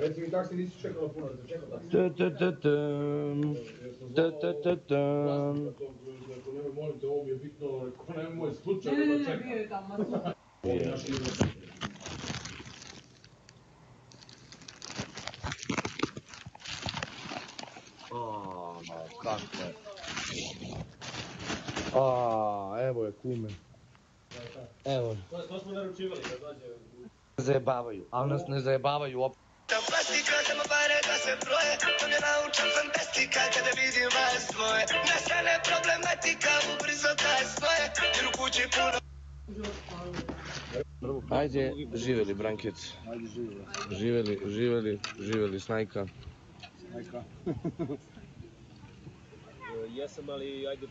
Reci mi taksi nisi čekala puno, da se čekao taksi. Rekao, nemoj, molim te, ovo mi je bitno, rekao, nemoj moj slučaj da čekam. Bio je tamo. Kako je? Evo je kume. Evo. To smo naručivali da dođe. Zajebavaju, ali nas ne zajebavaju opet. Plastika, samo pare da se broje, to mi je naučan fantastika kada vidim vas dvoje. Nastane problematika, ubrzo taj svoje, jer u kući puno. Ajde, živjeli Brankec. Ajde, živjeli. Živjeli Snajka. Snajka. Jesam, ali ajde